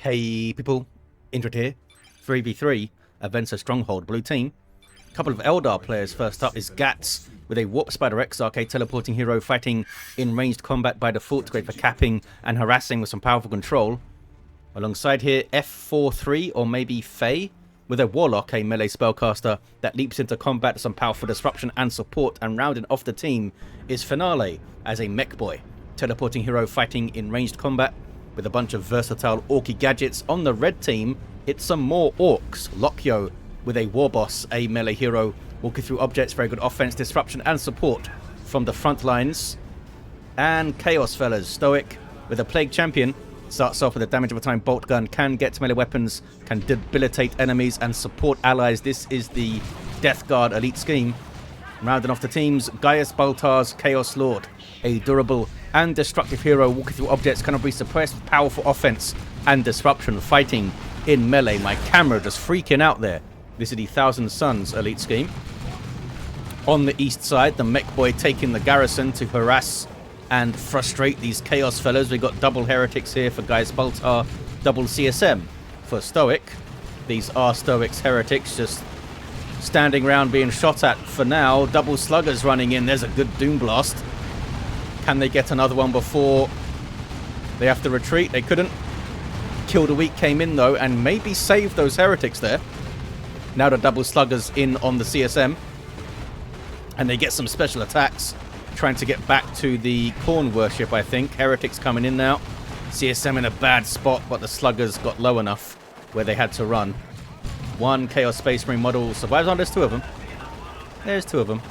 Hey people, Indrid here. 3v3, Adventure Stronghold blue team. A couple of Eldar players. First up is Gatts with a Warp Spider Exarch, a teleporting hero fighting in ranged combat by default, great for capping and harassing with some powerful control. Alongside here, F43 or maybe Fae with a Warlock, a melee spellcaster that leaps into combat, some powerful disruption and support, and rounding off the team is Finale as a Mekboy, teleporting hero fighting in ranged combat with a bunch of versatile orky gadgets. On the red team, it's some more Orks. Lokyo with a Warboss, a melee hero, walking through objects, very good offense, disruption and support from the front lines. And Chaos fellas, StoiC with a Plague Champion, starts off with a damage over time bolt gun, can get to melee weapons, can debilitate enemies and support allies. This is the Death Guard elite scheme. Rounding off the teams, Gaius Baltar's Chaos Lord, a durable and destructive hero walking through objects, cannot be suppressed with powerful offense and disruption, fighting in melee. My camera just freaking out there. This is the Thousand Suns elite scheme. On the east side, the Mekboy taking the garrison to harass and frustrate these Chaos fellows. We've got double heretics here for Gaius Baltar, double CSM for StoiC. These are StoiC's heretics just standing around being shot at for now. Double sluggers running in. There's a good Doom Blast. Can they get another one before they have to retreat? They couldn't. Kill the Weak came in though and maybe saved those heretics there. Now the double sluggers in on the CSM. And they get some special attacks, trying to get back to the Corn Worship, I think. Heretics coming in now. CSM in a bad spot, but the sluggers got low enough where they had to run. One Chaos Space Marine model survives. Oh, there's two of them. There's two of them.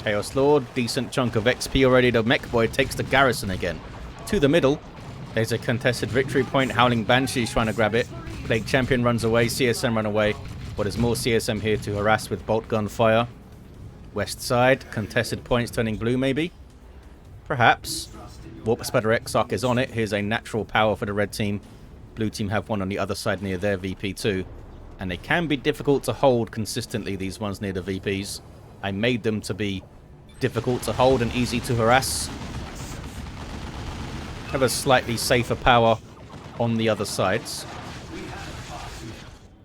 Chaos Lord, decent chunk of XP already. The Mekboy takes the garrison again. To the middle, there's a contested victory point. Howling Banshee's trying to grab it. Plague Champion runs away. CSM run away. But there's more CSM here to harass with bolt gun fire. West side, contested points turning blue maybe. Perhaps. Warp Spider Exarch is on it. Here's a natural power for the red team. Blue team have one on the other side near their VP too. And they can be difficult to hold consistently, these ones near the VPs. I made them to be difficult to hold and easy to harass. Have a slightly safer power on the other sides.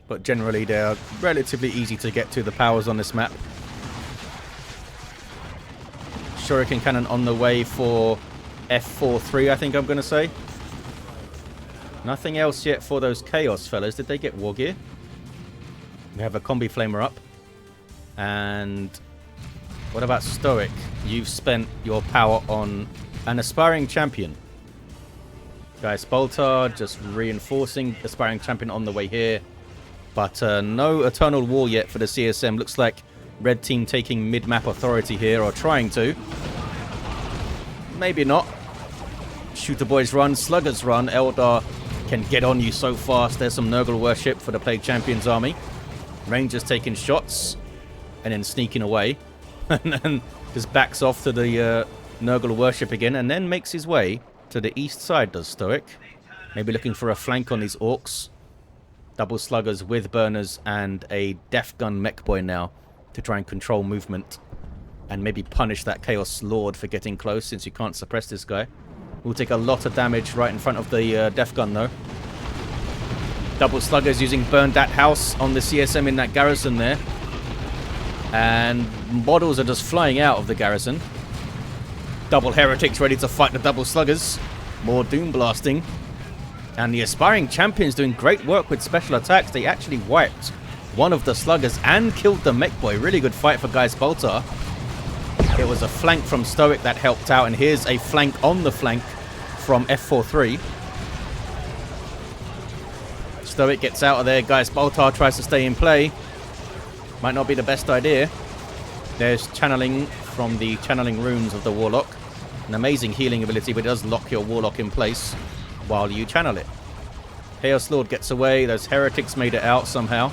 But generally they're relatively easy to get to, the powers on this map. Shuriken Cannon on the way for F43, I think I'm going to say. Nothing else yet for those Chaos fellas. Did they get war gear? We have a Combi Flamer up. And what about StoiC? You've spent your power on an Aspiring Champion. Gaius Baltar just reinforcing Aspiring Champion on the way here. But no Eternal War yet for the CSM. Looks like red team taking mid-map authority here, or trying to. Maybe not. Shooter boys run, sluggers run. Eldar can get on you so fast. There's some Nurgle worship for the Plague Champion's army. Rangers taking shots and then sneaking away. And then just backs off to the Nurgle worship again, and then makes his way to the east side, does StoiC. Maybe looking for a flank on these Orks. Double sluggers with burners and a Death Gun Mekboy now to try and control movement and maybe punish that Chaos Lord for getting close, since you can't suppress this guy. We'll take a lot of damage right in front of the Death Gun though. Double sluggers using Burn That House on the CSM in that garrison there. And models are just flying out of the garrison. Double heretics ready to fight the double sluggers. More doom blasting. And the Aspiring Champion's doing great work with special attacks. They actually wiped one of the sluggers and killed the Mekboy. Really good fight for Gaius Baltar. It was a flank from StoiC that helped out, and here's a flank on the flank from F43. StoiC gets out of there. Gaius Baltar tries to stay in play. Might not be the best idea. There's channeling from the channeling runes of the Warlock. An amazing healing ability, but it does lock your Warlock in place while you channel it. Chaos Lord gets away. Those heretics made it out somehow.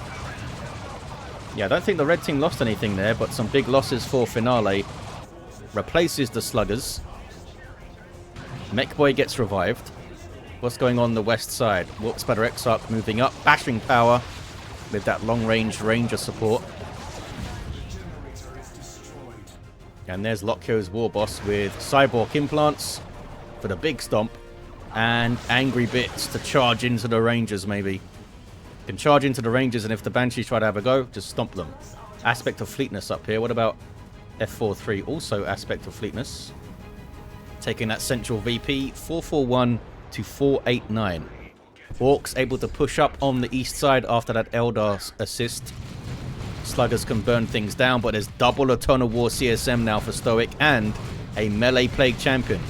Yeah, I don't think the red team lost anything there, but some big losses for Finale. Replaces the sluggers. Mekboy gets revived. What's going on the west side? Warp Spider Exarch moving up. Bashing power with that long-range ranger support. And there's Lokyo's Warboss with Cyborg implants for the big stomp. And Angry Bits to charge into the Rangers, maybe. You can charge into the Rangers, and if the Banshees try to have a go, just stomp them. Aspect of Fleetness up here. What about F43? Also aspect of Fleetness. Taking that central VP, 441 to 489. Orks able to push up on the east side after that Eldar assist. Sluggers can burn things down, but there's double Eternal War CSM now for StoiC and a melee Plague Champion.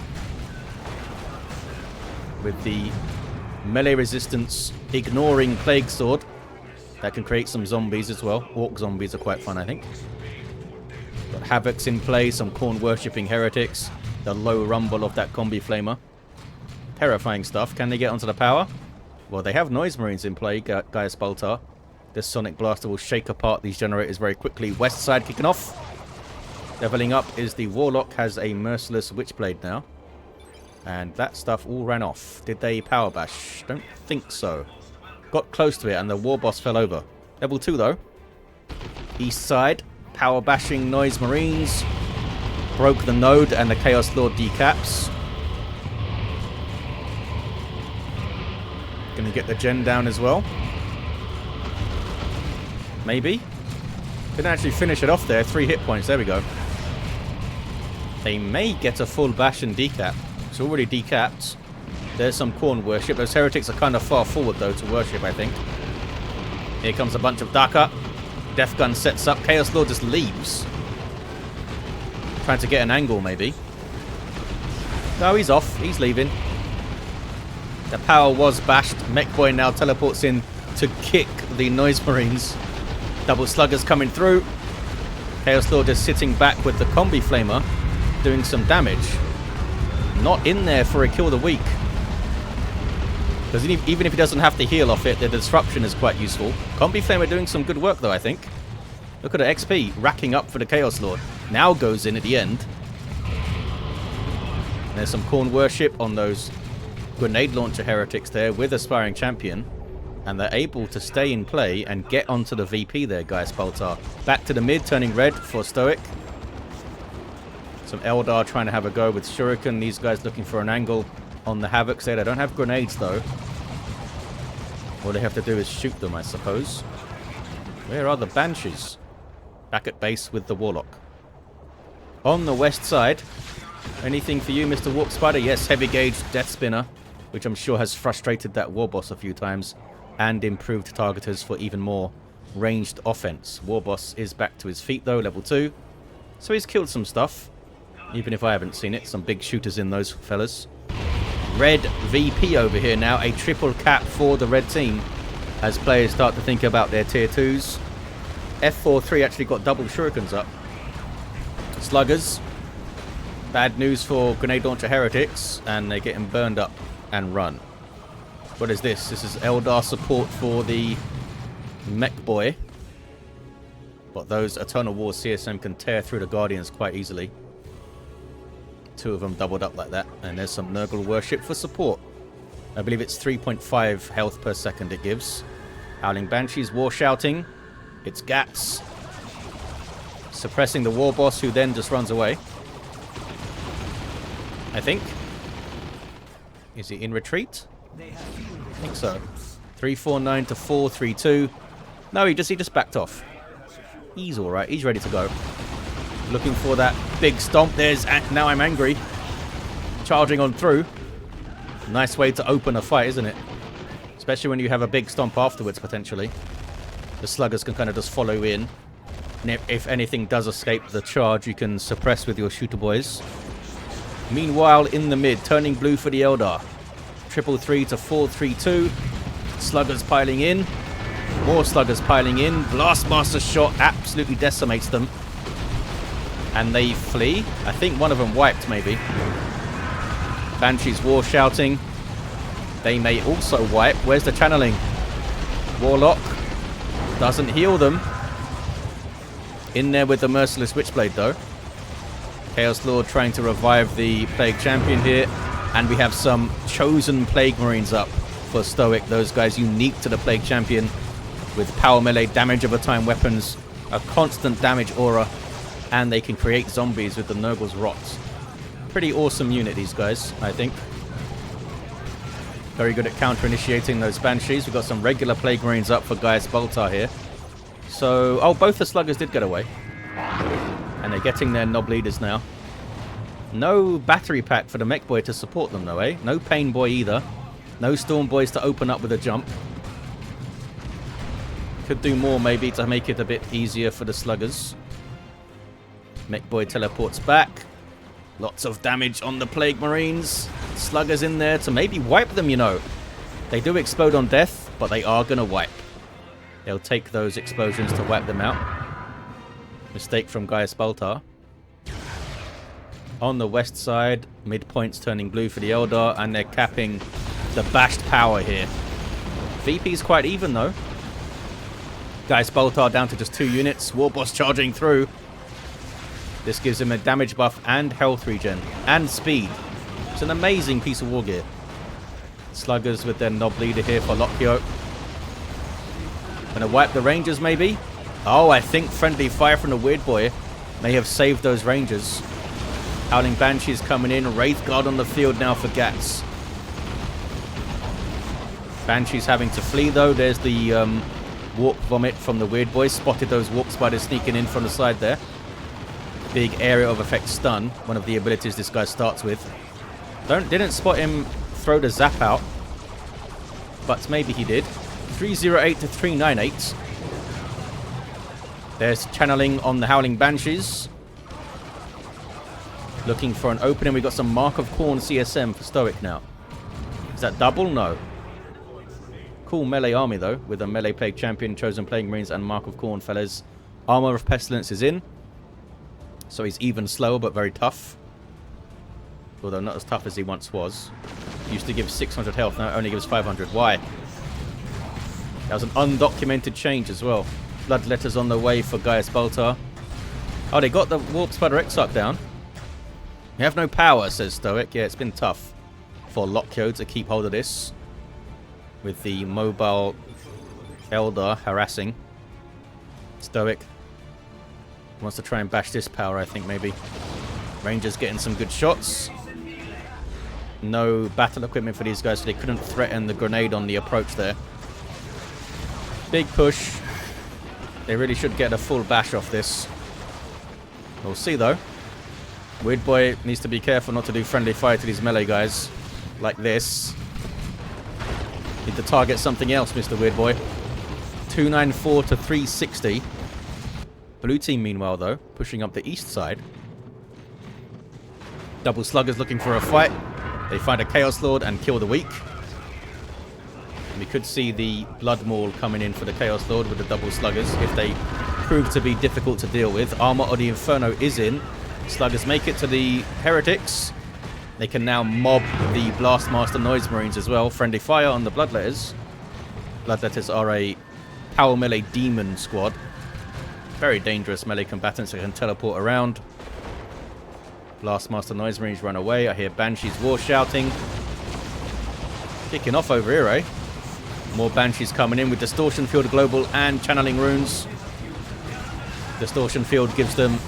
With the melee resistance ignoring Plague Sword, that can create some zombies as well. Orc zombies are quite fun, I think. Got Havocs in play, some Khorne worshipping heretics, the low rumble of that Combi Flamer. Terrifying stuff. Can they get onto the power? Well, they have Noise Marines in play, Gaius Baltar. This Sonic Blaster will shake apart these generators very quickly. West side kicking off. Leveling up is the Warlock, has a Merciless Witchblade now. And that stuff all ran off. Did they power bash? Don't think so. Got close to it and the Warboss fell over. Level 2 though. East side. Power bashing Noise Marines. Broke the node and the Chaos Lord decaps. Gonna get the gen down as well. Maybe. Didn't actually finish it off there. 3 hit points. There we go. They may get a full bash and decap. It's already decapped. There's some Khorne worship. Those heretics are kind of far forward, though, to worship, I think. Here comes a bunch of Daka. Death Gun sets up. Chaos Lord just leaves. Trying to get an angle, maybe. No, he's off. He's leaving. The power was bashed. Mekboy now teleports in to kick the Noise Marines. Double Sluggers coming through. Chaos Lord is sitting back with the Combi Flamer, doing some damage. Not in there for a kill of the week. Because even if he doesn't have to heal off it, the disruption is quite useful. Combi Flamer doing some good work though, I think. Look at the XP racking up for the Chaos Lord. Now goes in at the end. There's some Khorne worship on those grenade launcher heretics there with Aspiring Champion. And they're able to stay in play and get onto the VP there, Gaius Baltar. Back to the mid, turning red for StoiC. Some Eldar trying to have a go with Shuriken. These guys looking for an angle on the Havocs there. They don't have grenades, though. All they have to do is shoot them, I suppose. Where are the Banshees? Back at base with the Warlock. On the west side, anything for you, Mr. Warp Spider? Yes, heavy gauge Death Spinner, which I'm sure has frustrated that Warboss a few times, and improved targeters for even more ranged offense. Warboss is back to his feet, though, level 2. So he's killed some stuff. Even if I haven't seen it, some big shooters in those fellas. Red VP over here now, a triple cap for the red team as players start to think about their tier 2s. F43 actually got double shurikens up. Sluggers. Bad news for grenade launcher heretics, and they're getting burned up and run. What is this? This is Eldar support for the Mekboy. But those Eternal War CSM can tear through the Guardians quite easily. 2 of them doubled up like that. And there's some Nurgle worship for support. I believe it's 3.5 health per second it gives. Howling Banshees, war shouting. It's Gatts. Suppressing the Warboss, who then just runs away. I think. Is he in retreat? I think so. 349 to 432. No, he just backed off. He's alright. He's ready to go. Looking for that big stomp. There's Now I'm Angry. Charging on through. Nice way to open a fight, isn't it? Especially when you have a big stomp afterwards, potentially. The sluggers can kind of just follow in. And if anything does escape the charge, you can suppress with your shooter boys. Meanwhile, in the mid, turning blue for the Eldar. 333 to 432. Sluggers piling in. More sluggers piling in. Blastmaster shot absolutely decimates them. And they flee. I think one of them wiped, maybe. Banshees war shouting. They may also wipe. Where's the channeling? Warlock doesn't heal them. In there with the Merciless Witchblade, though. Chaos Lord trying to revive the Plague Champion here. And we have some chosen Plague Marines up for StoiC. Those guys unique to the Plague Champion with power melee, damage over time weapons, a constant damage aura, and they can create zombies with the Nurgle's Rots. Pretty awesome unit, these guys, I think. Very good at counter-initiating those Banshees. We've got some regular Plague Marines up for Gaius Baltar here. So, oh, both the Sluggers did get away. And they're getting their Nob Leaders now. No battery pack for the Mekboy to support them though, eh? No Pain Boy either. No Storm Boys to open up with a jump. Could do more maybe to make it a bit easier for the Sluggers. Mekboy teleports back. Lots of damage on the Plague Marines. Sluggers in there to maybe wipe them, you know. They do explode on death, but they are going to wipe. They'll take those explosions to wipe them out. Mistake from Gaius Baltar. On the west side, midpoint's turning blue for the Eldar, and they're capping the bashed power here. VP's quite even, though. Gaius Baltar down to just 2 units. Warboss charging through. This gives him a damage buff and health regen and speed. It's an amazing piece of war gear. Sluggers with their Nob Leader here for Lokyo. Gonna wipe the Rangers, maybe? Oh, I think friendly fire from the Weird Boy may have saved those Rangers. Howling Banshees coming in. Wraith Guard on the field now for Gatts. Banshees having to flee, though. There's the Warp Vomit from the Weird Boy. Spotted those Warp Spiders sneaking in from the side there. Big area of effect stun. One of the abilities this guy starts with. Didn't spot him throw the zap out. But maybe he did. 308 to 398. There's channeling on the Howling Banshees. Looking for an opening. We've got some Mark of Khorne CSM for StoiC now. Is that double? No. Cool melee army, though, with a melee Plague Champion, Chosen Plague Marines, and Mark of Khorne, fellas. Armor of Pestilence is in. So he's even slower, but very tough. Although not as tough as he once was. Used to give 600 health, now it only gives 500. Why? That was an undocumented change as well. Bloodletters on the way for Gaius Baltar. Oh, they got the Warp Spider Exarch down. We have no power, says StoiC. Yeah, it's been tough for Lokyo to keep hold of this. With the mobile Eldar harassing. StoiC wants to try and bash this power, I think, maybe. Rangers getting some good shots. No battle equipment for these guys, so they couldn't threaten the grenade on the approach there. Big push. They really should get a full bash off this. We'll see, though. Weird Boy needs to be careful not to do friendly fire to these melee guys. Like this. Need to target something else, Mr. Weird Boy. 294 to 360. Blue team, meanwhile, though, pushing up the east side. Double Sluggers looking for a fight. They find a Chaos Lord and kill the weak. We could see the Blood Maul coming in for the Chaos Lord with the double Sluggers if they prove to be difficult to deal with. Armor of the Inferno is in. Sluggers make it to the Heretics. They can now mob the Blastmaster Noise Marines as well. Friendly fire on the Bloodletters. Bloodletters are a power melee demon squad. Very dangerous melee combatants that can teleport around. Blastmaster Noise Marines run away. I hear Banshees war shouting. Kicking off over here, eh? More Banshees coming in with Distortion Field Global and Channeling Runes. Distortion Field gives them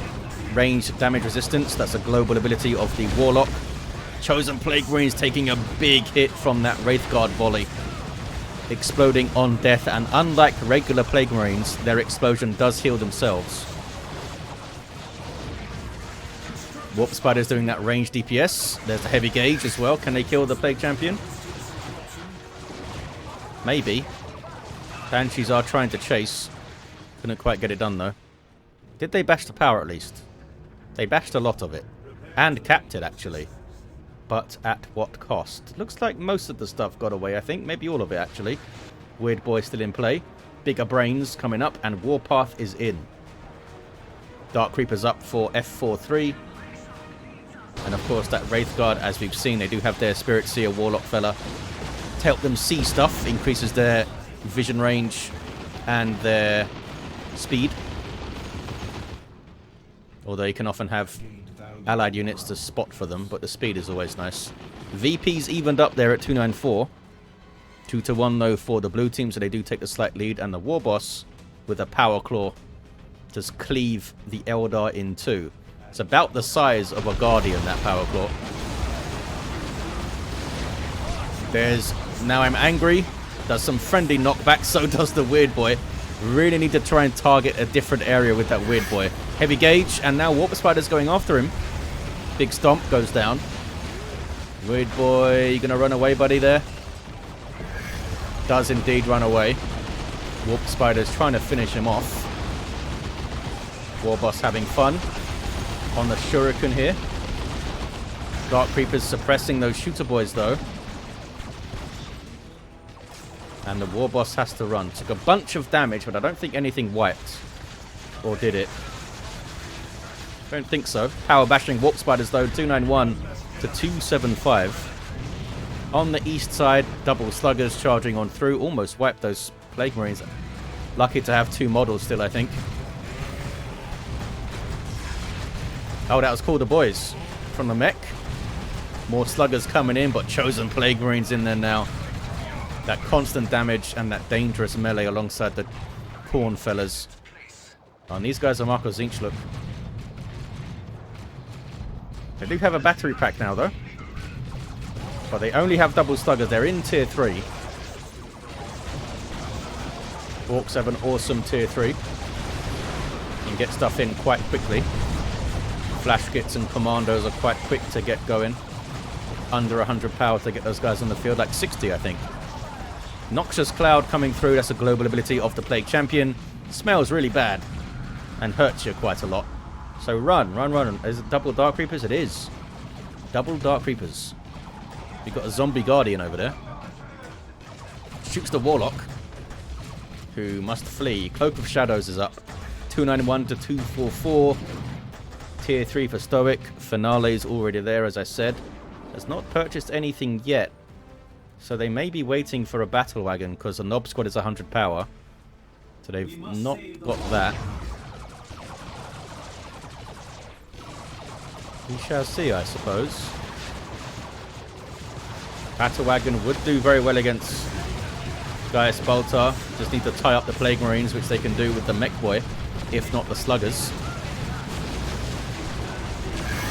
ranged damage resistance. That's a global ability of the Warlock. Chosen Plague Marines taking a big hit from that Wraith Guard volley. Exploding on death, and unlike regular Plague Marines, their explosion does heal themselves. Warp Spider's doing that ranged DPS. There's the heavy gauge as well. Can they kill the Plague Champion? Maybe. Banshees are trying to chase. Couldn't quite get it done, though. Did they bash the power, at least? They bashed a lot of it. And capped it, actually. But at what cost? Looks like most of the stuff got away, I think. Maybe all of it, actually. Weird Boy still in play. Bigger Brains coming up, and Warpath is in. Dark Creeper's up for F43. And, of course, that Wraith Guard, as we've seen, they do have their Spirit Seer Warlock fella to help them see stuff. Increases their vision range and their speed. Although you can often have allied units to spot for them, but the speed is always nice. VP's evened up there at 294. 2-1 though for the blue team, so they do take the slight lead, and the Warboss with a Power Claw just cleave the Eldar in two. It's about the size of a Guardian, that Power Claw. There's Now I'm angry. Does some friendly knockback, so does the Weird Boy. Really need to try and target a different area with that Weird Boy. Heavy gauge, and now Warp Spider's going after him. Big stomp goes down. Weird Boy, you gonna run away, buddy, there? Does indeed run away. Warp Spider's trying to finish him off. Warboss having fun on the Shuriken here. Dark Creepers suppressing those shooter boys, though. And the Warboss has to run. Took a bunch of damage, but I don't think anything wiped. Or did it? Don't think so. Power bashing Warp Spiders, though. 291 to 275. On the east side, double sluggers charging on through. Almost wiped those Plague Marines. Lucky to have 2 models still, I think. Oh, that was cool. The boys from the mech. More sluggers coming in, but chosen Plague Marines in there now. That constant damage and that dangerous melee alongside the Corn fellas. Oh, and these guys are Marco Zinch, look. They do have a battery pack now, though. But they only have double sluggers. They're in tier 3. Orks have an awesome tier 3. Can get stuff in quite quickly. Flash kits and commandos are quite quick to get going. Under 100 power to get those guys on the field. Like 60, I think. Noxious Cloud coming through. That's a global ability of the Plague Champion. Smells really bad. And hurts you quite a lot. So run, run, run. Is it double Dark Creepers? It is. Double Dark Creepers. We've got a zombie guardian over there. Shoots the Warlock, who must flee. Cloak of Shadows is up. 291 to 244. Tier 3 for StoiC. Finale's already there, as I said. Has not purchased anything yet. So they may be waiting for a battle wagon, because the Nob Squad is 100 power. So they've not got that. We shall see, I suppose. Battle wagon would do very well against Gaius Baltar. Just need to tie up the Plague Marines, which they can do with the Mekboy, if not the Sluggers.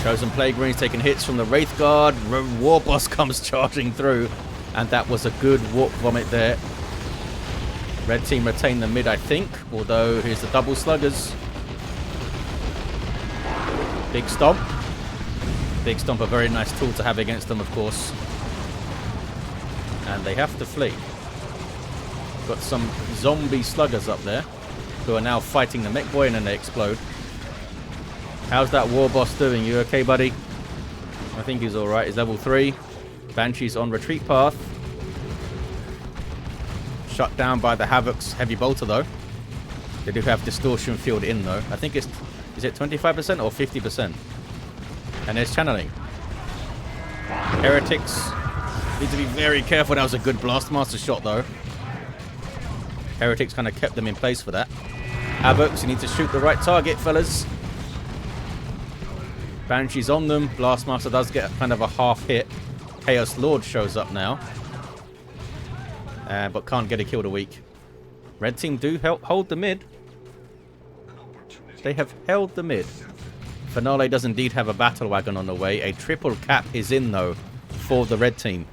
Chosen Plague Marines taking hits from the Wraith Guard. Warboss comes charging through, and that was a good Warp Vomit there. Red team retain the mid, I think, although here's the double Sluggers. Big Stomp. Big Stomp, a very nice tool to have against them, of course. And they have to flee. Got some zombie sluggers up there who are now fighting the Mekboy, and then they explode. How's that Warboss doing? You okay, buddy? I think he's alright. He's level 3. Banshee's on retreat path. Shut down by the Havoc's heavy bolter, though. They do have distortion field in, though. I think it's... Is it 25% or 50%? And there's channeling. Heretics need to be very careful. That was a good Blastmaster shot, though. Heretics kind of kept them in place for that. Havocs, you need to shoot the right target, fellas. Banshee's on them. Blastmaster does get kind of a half hit. Chaos Lord shows up now. But can't get a kill to weak. Red team do hold the mid. They have held the mid. Finale does indeed have a battle wagon on the way. A triple cap is in, though, for the red team.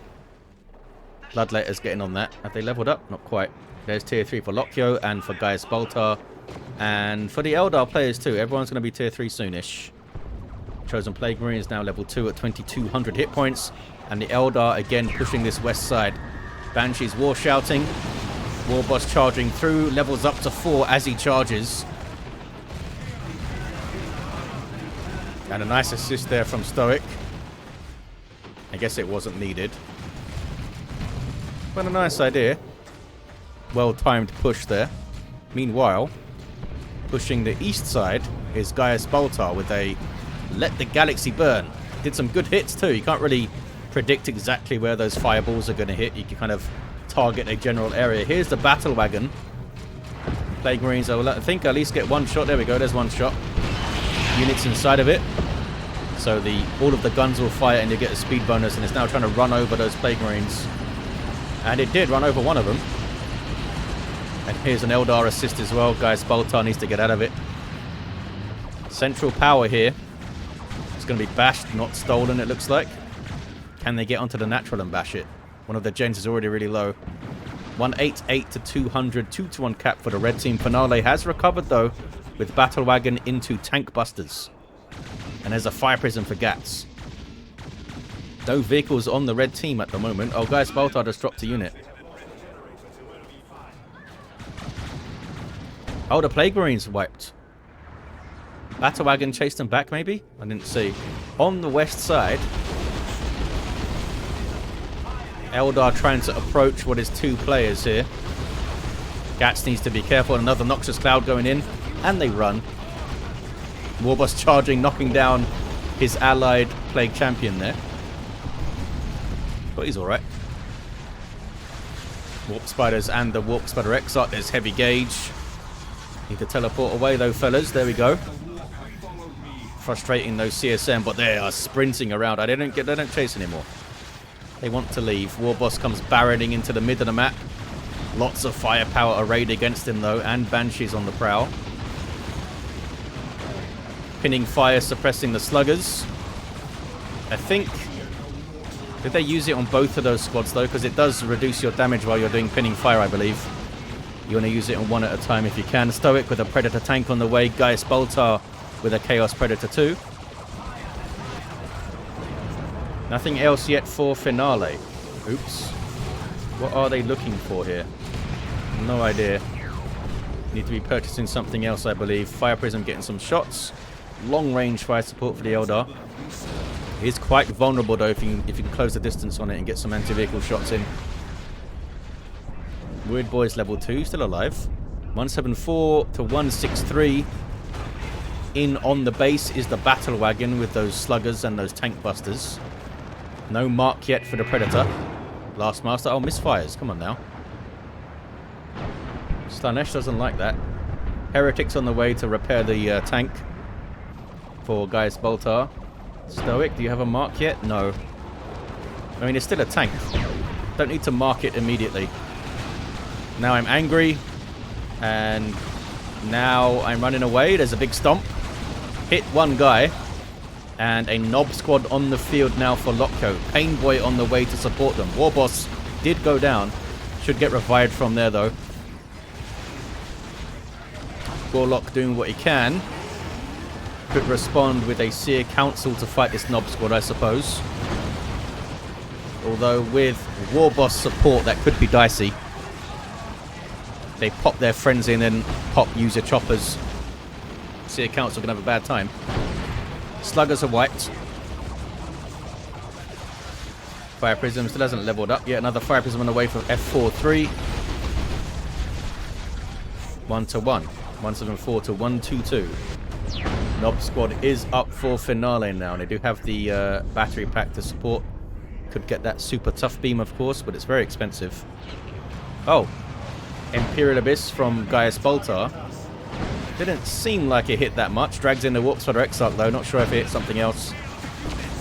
Bloodletter's getting on that. Have they leveled up? Not quite. There's tier 3 for Lokyo and for Gaius Baltar. And for the Eldar players, too. Everyone's going to be tier 3 soonish. Chosen Plague Marine is now level 2 at 2200 hit points. And the Eldar, again, pushing this west side. Banshee's war shouting. Warboss charging through. Levels up to 4 as he charges. And a nice assist there from StoiC. I guess it wasn't needed. But a nice idea. Well-timed push there. Meanwhile, pushing the east side is Gaius Baltar with a Let the Galaxy Burn. Did some good hits too. You can't really predict exactly where those fireballs are going to hit. You can kind of target a general area. Here's the battle wagon. Plague Marines, I think at least get one shot. There we go. There's one shot. Units inside of it. So all of the guns will fire and you get a speed bonus, and it's now trying to run over those Plague Marines. And it did run over one of them. And here's an Eldar assist as well. Gaius Baltar needs to get out of it. Central power here. It's going to be bashed, not stolen, it looks like. Can they get onto the natural and bash it? One of the gens is already really low. 188 to 200, 2-to-1 cap for the red team. Finale has recovered though with Battle Wagon into Tank Busters. And there's a Fire Prism for Gatts. No vehicles on the red team at the moment. Oh, Gaius Baltar just dropped a unit. Oh, the Plague Marines wiped. Battle Wagon chased them back, maybe? I didn't see. On the west side, Eldar trying to approach what is 2 players here. Gatts needs to be careful. Another Noxious Cloud going in. And they run. Warboss charging, knocking down his allied Plague Champion there. But he's alright. Warp Spiders and the Warp Spider Exarch. There's heavy gauge. Need to teleport away though, fellas. There we go. Frustrating those CSM, but they are sprinting around. They don't chase anymore. They want to leave. Warboss comes barreling into the mid of the map. Lots of firepower arrayed against him though, and Banshees on the prowl. Pinning fire, suppressing the sluggers. I think... Did they use it on both of those squads though? Because it does reduce your damage while you're doing pinning fire, I believe. You want to use it on one at a time if you can. StoiC with a Predator tank on the way. Gaius Baltar with a Chaos Predator 2. Nothing else yet for Finale. Oops. What are they looking for here? No idea. Need to be purchasing something else, I believe. Fire Prism getting some shots. Long range fire support for the Eldar. It is quite vulnerable though if you can close the distance on it and get some anti-vehicle shots in. Weird Boys level 2, still alive. 174 to 163. In on the base is the Battle Wagon with those sluggers and those tank busters. No mark yet for the Predator. Last Master. Oh, misfires. Come on now. Slanesh doesn't like that. Heretics on the way to repair the tank for Gaius Baltar. StoiC, do you have a mark yet? No. I mean, it's still a tank. Don't need to mark it immediately. Now I'm angry. And now I'm running away. There's a big stomp. Hit one guy. And a Nob squad on the field now for Lokyo. Painboy on the way to support them. Warboss did go down. Should get revived from there, though. Warlock doing what he can. Could respond with a Seer Council to fight this Nob squad, I suppose. Although with Warboss support, that could be dicey. They pop their friends in and pop user choppers. Seer Council can have a bad time. Sluggers are wiped. Fire Prism still hasn't leveled up yet. Another Fire Prism on the way for F43. 1-1. 174 to 122. Nob squad is up for Finale now. They do have the battery pack to support. Could get that super tough beam, of course, but it's very expensive. Oh. Imperial Abyss from Gaius Baltar. Didn't seem like it hit that much. Drags in the Warp Spider Exarch though. Not sure if it hit something else.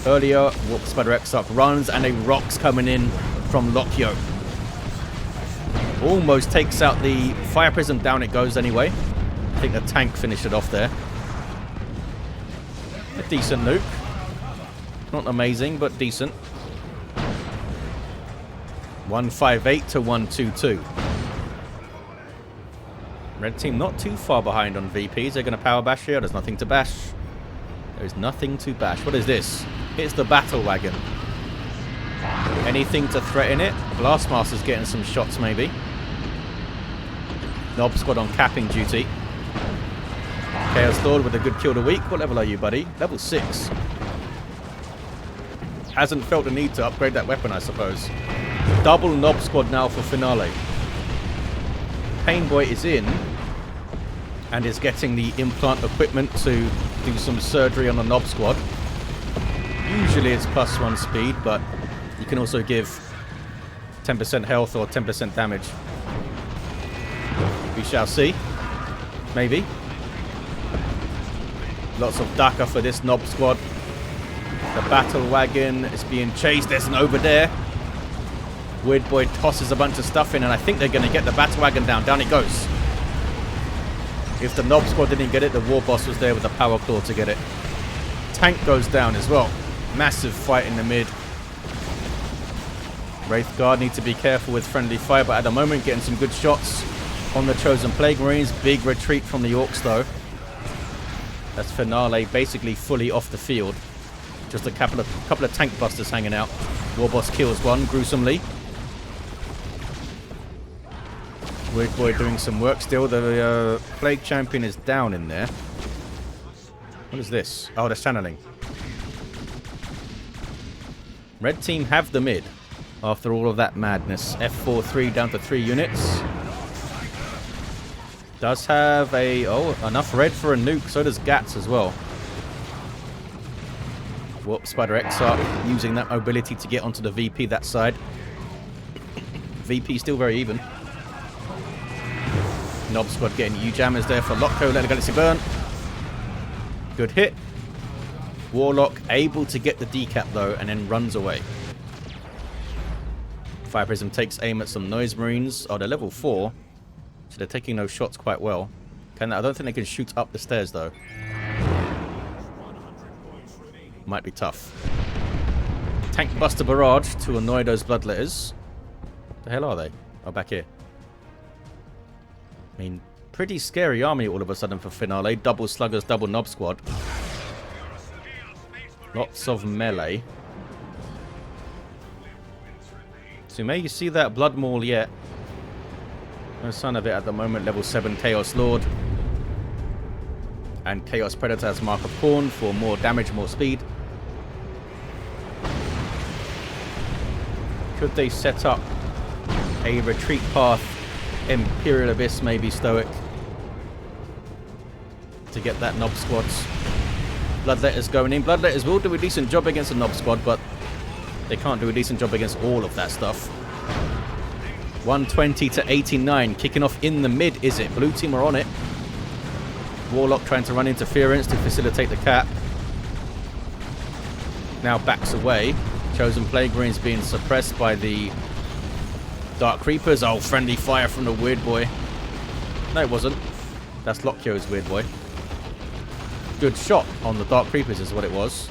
Earlier, Warp Spider Exarch runs and a Rocks coming in from Lokyo. Almost takes out the Fire Prism. Down it goes anyway. I think the tank finished it off there. A decent nuke. Not amazing, but decent. 158 to 122. Red team not too far behind on VPs. They're going to power bash here. There's nothing to bash. There's nothing to bash. What is this? It's the Battle Wagon. Anything to threaten it? Blastmaster's getting some shots maybe. Nob squad on capping duty. Chaos Lord with a good kill of the week. What level are you, buddy? Level 6. Hasn't felt the need to upgrade that weapon, I suppose. Double Nob squad now for Finale. Painboy is in and is getting the implant equipment to do some surgery on the Nob squad. Usually it's +1 speed, but you can also give 10% health or 10% damage. We shall see. Maybe. Lots of Daka for this Nob squad. The Battle Wagon is being chased. There's an over there. Weird Boy tosses a bunch of stuff in, and I think they're going to get the Battle Wagon down. Down it goes. If the Nob squad didn't get it, the Warboss was there with the Power Claw to get it. Tank goes down as well. Massive fight in the mid. Wraith Guard need to be careful with friendly fire, but at the moment getting some good shots on the Chosen Plague Marines. Big retreat from the Orks though. That's Finale basically fully off the field. Just a couple of tank busters hanging out. Warboss kills one gruesomely. Weird Boy doing some work still. The Plague Champion is down in there. What is this? Oh, that's channeling. Red team have the mid after all of that madness. F43 down to 3 units. Does have a... oh, enough red for a nuke. So does Gatts as well. Warp Spider Exarch using that mobility to get onto the VP that side. VP still very even. Nob Squad getting U-jammers there for Lokyo. Let the Galaxy burn. Good hit. Warlock able to get the decap though and then runs away. Fire Prism takes aim at some Noise Marines. Oh, they're level 4. So they're taking those shots quite well. I don't think they can shoot up the stairs though. Might be tough. Tank Buster Barrage to annoy those Bloodletters. The hell are they? Oh, back here. I mean, pretty scary army all of a sudden for Finale. Double Sluggers, double Nob Squad. Lots of melee. So may you see that Blood Maul yet? No sign of it at the moment. Level 7 Chaos Lord. And Chaos Predator as Mark of Khorne for more damage, more speed. Could they set up a retreat path? Imperial Abyss, maybe StoiC, to get that Nob Squads. Bloodletters going in. Bloodletters will do a decent job against a Nob Squad, but they can't do a decent job against all of that stuff. 120 to 89. Kicking off in the mid, is it? Blue team are on it. Warlock trying to run interference to facilitate the cap. Now backs away. Chosen Plague Marines being suppressed by the Dark Creepers. Oh, friendly fire from the Weird Boy. No, it wasn't. That's Lokyo's Weird Boy. Good shot on the Dark Creepers is what it was.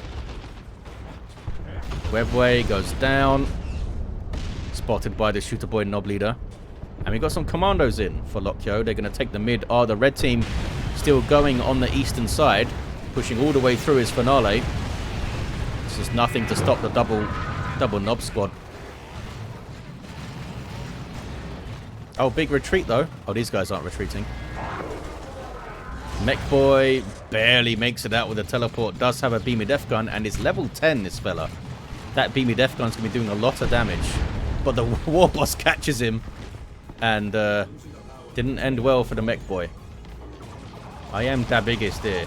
Webway goes down. Spotted by the Shooter Boy Nob Leader. And we got some commandos in for Lokyo. They're going to take the mid. Oh, the red team still going on the eastern side. Pushing all the way through his Finale. This is nothing to stop the double Nob Squad. Oh, big retreat though. Oh, these guys aren't retreating. Mekboy barely makes it out with a teleport. Does have a beamy death gun and is level 10, this fella. That beamy death gun's going to be doing a lot of damage. But the Warboss catches him. And didn't end well for the Mekboy. I am da biggest here.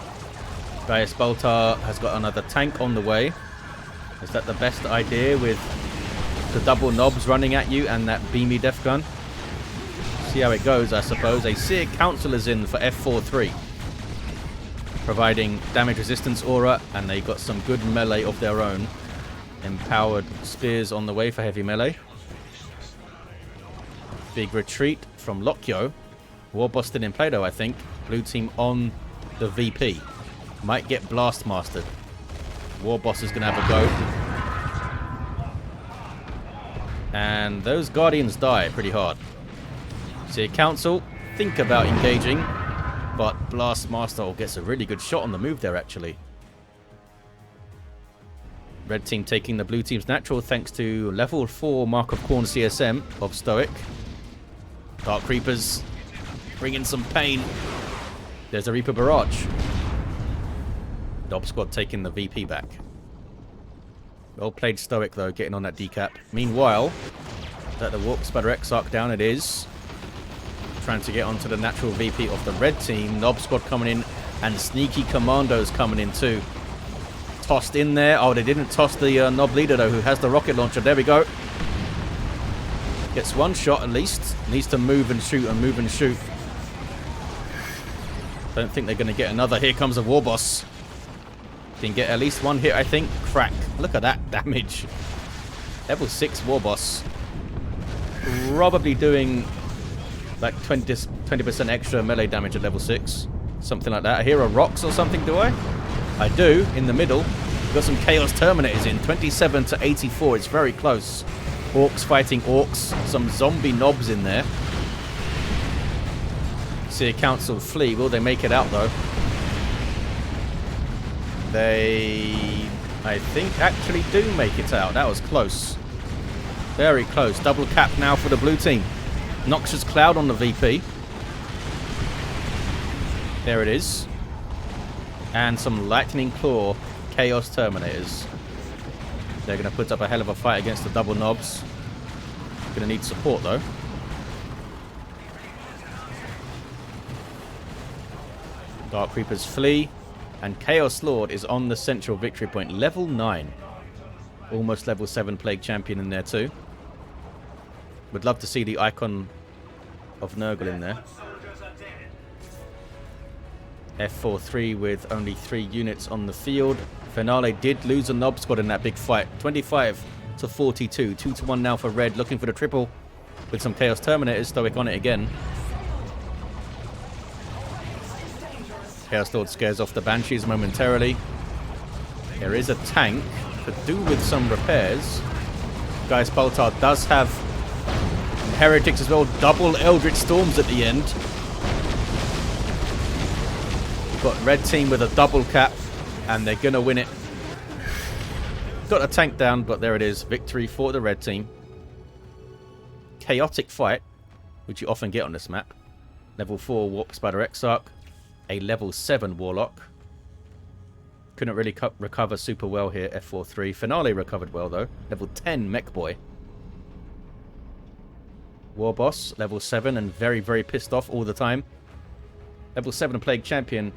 Gaius Baltar has got another tank on the way. Is that the best idea with the double Nobs running at you and that beamy death gun? See how it goes, I suppose. A Seer Counselor's in for F43. Providing damage resistance aura, and they got some good melee of their own. Empowered spears on the way for heavy melee. Big retreat from Lokyo. Warboss still in play though, I think. Blue team on the VP. Might get blast mastered. Warboss is going to have a go. And those Guardians die pretty hard. Seer Council, think about engaging. But Blast Master gets a really good shot on the move there, actually. Red team taking the blue team's natural thanks to level 4 Mark of Khorne CSM of StoiC. Dark Creepers bringing some pain. There's a Reaper Barrage. Nob Squad taking the VP back. Well played StoiC though, getting on that decap. Meanwhile, that the Warp Spider Exarch down it is. Trying to get onto the natural VP of the red team. Nob Squad coming in and sneaky commandos coming in too. Tossed in there. Oh, they didn't toss the Nob Leader though, who has the rocket launcher. There we go. Gets one shot at least. Needs to move and shoot and move and shoot. Don't think they're going to get another. Here comes a Warboss. Can get at least one hit, I think. Crack. Look at that damage. Level 6 Warboss. Probably doing like 20% extra melee damage at level 6. Something like that. I hear a rocks or something, do I? I do, in the middle. We've got some Chaos Terminators in. 27 to 84. It's very close. Orks fighting Orks. Some zombie knobs in there. See a council flee. Will they make it out, though? They, I think, actually do make it out. That was close. Very close. Double cap now for the blue team. Noxious Cloud on the VP. There it is. And some Lightning Claw Chaos Terminators. They're going to put up a hell of a fight against the double knobs. Going to need support, though. Dark Reapers flee. And Chaos Lord is on the central victory point. Level 9. Almost level 7 Plague Champion in there too. Would love to see the icon of Nurgle in there. F43 with only 3 units on the field. Finale did lose a Nob Squad in that big fight. 25 to 42. 2-1 now for Red. Looking for the triple with some Chaos Terminators. StoiC on it again. Chaos Lord scares off the Banshees momentarily. There is a tank. Could do with some repairs. Gaius Baltar does have Heretics as well. Double Eldritch Storms at the end. We've got Red Team with a double cap. And they're going to win it. Got a tank down, but there it is. Victory for the Red Team. Chaotic fight, which you often get on this map. Level 4 Warp Spider Exarch. A level 7 Warlock. Couldn't really recover super well here, F43. Finale recovered well, though. Level 10 Mekboy. Warboss, level 7, and very, very pissed off all the time. Level 7 Plague Champion,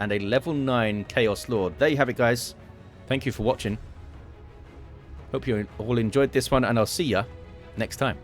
and a level 9 Chaos Lord. There you have it, guys. Thank you for watching. Hope you all enjoyed this one, and I'll see ya next time.